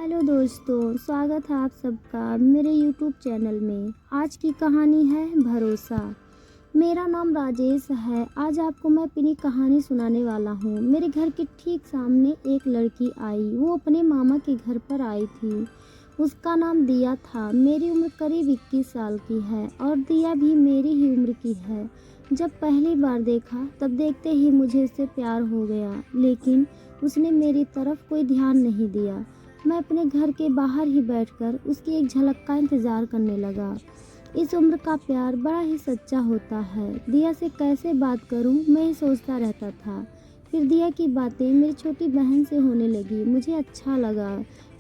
Hello दोस्तों, स्वागत है आप सबका मेरे यूट्यूब चैनल में। आज की कहानी है भरोसा। मेरा नाम राजेश है। आज आपको मैं अपनी कहानी सुनाने वाला हूँ। मेरे घर के ठीक सामने एक लड़की आई। वो अपने मामा के घर पर आई थी। उसका नाम दिया था। मेरी उम्र करीब 21 साल की है और दिया भी मेरी ही उम्र की है। जब पहली बार देखा तब देखते ही मुझे उससे प्यार हो गया, लेकिन उसने मेरी तरफ कोई ध्यान नहीं दिया। मैं अपने घर के बाहर ही बैठकर उसकी एक झलक का इंतज़ार करने लगा। इस उम्र का प्यार बड़ा ही सच्चा होता है। दिया से कैसे बात करूं, मैं ही सोचता रहता था। फिर दिया की बातें मेरी छोटी बहन से होने लगी। मुझे अच्छा लगा,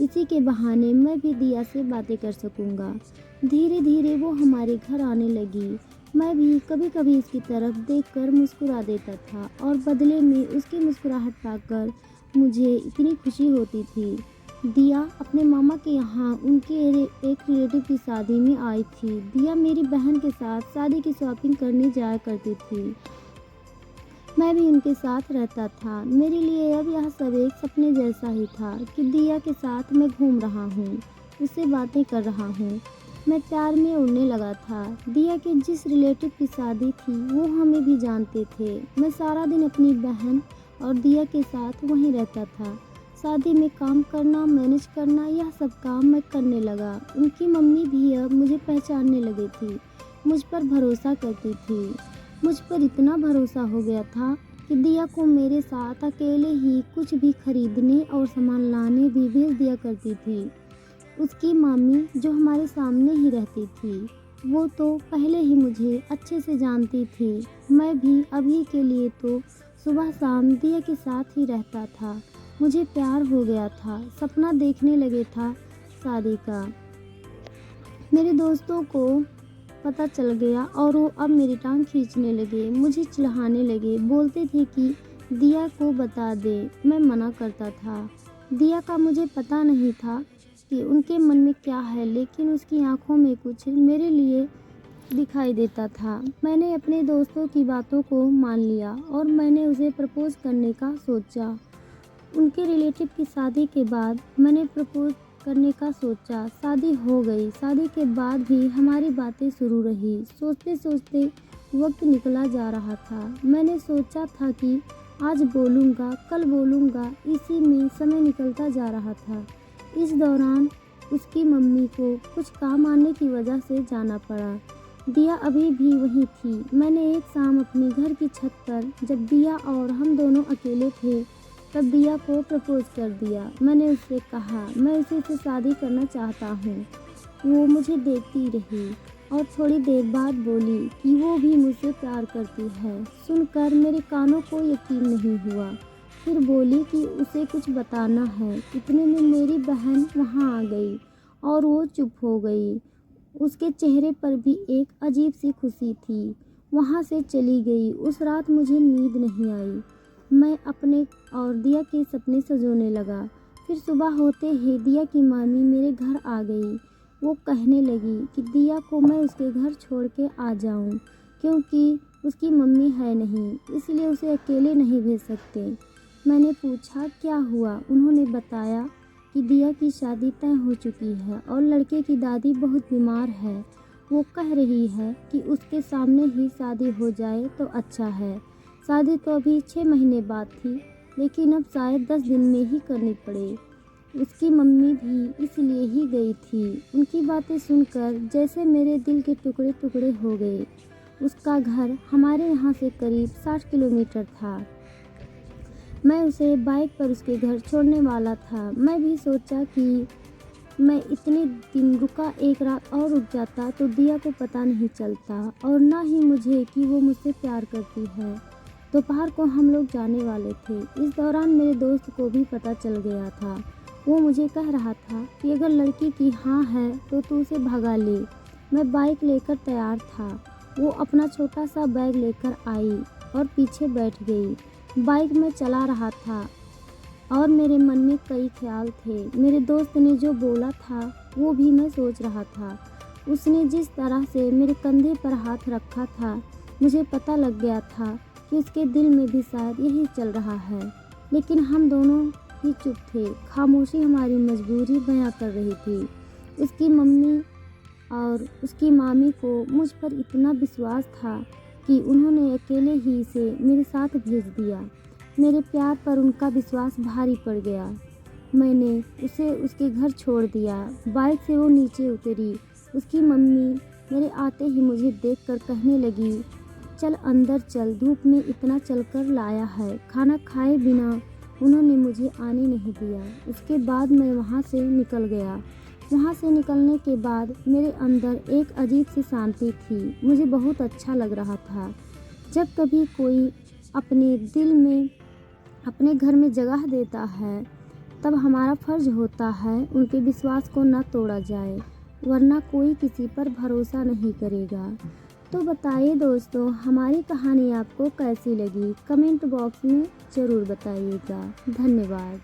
इसी के बहाने मैं भी दिया से बातें कर सकूंगा। धीरे धीरे वो हमारे घर आने लगी। मैं भी कभी कभी उसकी तरफ देखकर मुस्कुरा देता था और बदले में उसकी मुस्कुराहट पाकर मुझे इतनी खुशी होती थी। दिया अपने मामा के यहाँ उनके एक रिलेटिव की शादी में आई थी। दिया मेरी बहन के साथ शादी की शॉपिंग करने जाया करती थी। मैं भी उनके साथ रहता था। मेरे लिए अब यह सब एक सपने जैसा ही था कि दिया के साथ मैं घूम रहा हूँ, उससे बातें कर रहा हूँ। मैं प्यार में उड़ने लगा था। दिया के जिस रिलेटिव की शादी थी वो हमें भी जानते थे। मैं सारा दिन अपनी बहन और दिया के साथ वहीं रहता था। शादी में काम करना, मैनेज करना, यह सब काम मैं करने लगा। उनकी मम्मी भी अब मुझे पहचानने लगी थी, मुझ पर भरोसा करती थी। मुझ पर इतना भरोसा हो गया था कि दिया को मेरे साथ अकेले ही कुछ भी खरीदने और सामान लाने भी भेज दिया करती थी। उसकी मामी जो हमारे सामने ही रहती थी, वो तो पहले ही मुझे अच्छे से जानती थी। मैं भी अभी के लिए तो सुबह शाम दिया के साथ ही रहता था। मुझे प्यार हो गया था, सपना देखने लगे था शादी का। मेरे दोस्तों को पता चल गया और वो अब मेरी टांग खींचने लगे, मुझे चिढ़ाने लगे, बोलते थे कि दिया को बता दे। मैं मना करता था। दिया का मुझे पता नहीं था कि उनके मन में क्या है, लेकिन उसकी आंखों में कुछ मेरे लिए दिखाई देता था। मैंने अपने दोस्तों की बातों को मान लिया और मैंने उसे प्रपोज करने का सोचा। उनके रिलेटिव की शादी के बाद मैंने प्रपोज करने का सोचा। शादी हो गई। शादी के बाद भी हमारी बातें शुरू रही। सोचते सोचते वक्त निकला जा रहा था। मैंने सोचा था कि आज बोलूँगा, कल बोलूँगा, इसी में समय निकलता जा रहा था। इस दौरान उसकी मम्मी को कुछ काम आने की वजह से जाना पड़ा। दिया अभी भी वहीं थी। मैंने एक शाम अपने घर की छत पर, जब दिया और हम दोनों अकेले थे, तब दिया को प्रपोज कर दिया। मैंने उससे कहा मैं उसी से शादी करना चाहता हूँ। वो मुझे देखती रही और थोड़ी देर बाद बोली कि वो भी मुझसे प्यार करती है। सुनकर मेरे कानों को यकीन नहीं हुआ। फिर बोली कि उसे कुछ बताना है। इतने में मेरी बहन वहाँ आ गई और वो चुप हो गई। उसके चेहरे पर भी एक अजीब सी खुशी थी। वहाँ से चली गई। उस रात मुझे नींद नहीं आई। मैं अपने और दिया के सपने सजोने लगा। फिर सुबह होते ही दिया की मामी मेरे घर आ गई। वो कहने लगी कि दिया को मैं उसके घर छोड़ के आ जाऊं, क्योंकि उसकी मम्मी है नहीं, इसलिए उसे अकेले नहीं भेज सकते। मैंने पूछा क्या हुआ। उन्होंने बताया कि दिया की शादी तय हो चुकी है और लड़के की दादी बहुत बीमार है। वो कह रही है कि उसके सामने ही शादी हो जाए तो अच्छा है। शादी तो अभी 6 महीने बाद थी, लेकिन अब शायद 10 दिन में ही करनी पड़े। उसकी मम्मी भी इसलिए ही गई थी। उनकी बातें सुनकर जैसे मेरे दिल के टुकड़े टुकड़े हो गए। उसका घर हमारे यहाँ से करीब 60 किलोमीटर था। मैं उसे बाइक पर उसके घर छोड़ने वाला था। मैं भी सोचा कि मैं इतने दिन रुका, एक रात और रुक जाता तो दिया को पता नहीं चलता और ना ही मुझे कि वो मुझसे प्यार करती है। दोपहर को हम लोग जाने वाले थे। इस दौरान मेरे दोस्त को भी पता चल गया था। वो मुझे कह रहा था कि अगर लड़की की हाँ है तो तू उसे भगा ले। मैं बाइक लेकर तैयार था। वो अपना छोटा सा बैग लेकर आई और पीछे बैठ गई। बाइक में चला रहा था और मेरे मन में कई ख्याल थे। मेरे दोस्त ने जो बोला था वो भी मैं सोच रहा था। उसने जिस तरह से मेरे कंधे पर हाथ रखा था, मुझे पता लग गया था कि उसके दिल में भी शायद यही चल रहा है। लेकिन हम दोनों ही चुप थे। खामोशी हमारी मजबूरी बयां कर रही थी। उसकी मम्मी और उसकी मामी को मुझ पर इतना विश्वास था कि उन्होंने अकेले ही से मेरे साथ भेज दिया। मेरे प्यार पर उनका विश्वास भारी पड़ गया। मैंने उसे उसके घर छोड़ दिया। बाइक से वो नीचे उतरी। उसकी मम्मी मेरे आते ही मुझे देखकर कहने लगी, चल अंदर चल, धूप में इतना चलकर लाया है। खाना खाए बिना उन्होंने मुझे आने नहीं दिया। उसके बाद मैं वहाँ से निकल गया। वहाँ से निकलने के बाद मेरे अंदर एक अजीब सी शांति थी। मुझे बहुत अच्छा लग रहा था। जब कभी कोई अपने दिल में, अपने घर में जगह देता है, तब हमारा फर्ज होता है उनके विश्वास को न तोड़ा जाए, वरना कोई किसी पर भरोसा नहीं करेगा। तो बताइए दोस्तों, हमारी कहानी आपको कैसी लगी? कमेंट बॉक्स में ज़रूर बताइएगा। धन्यवाद।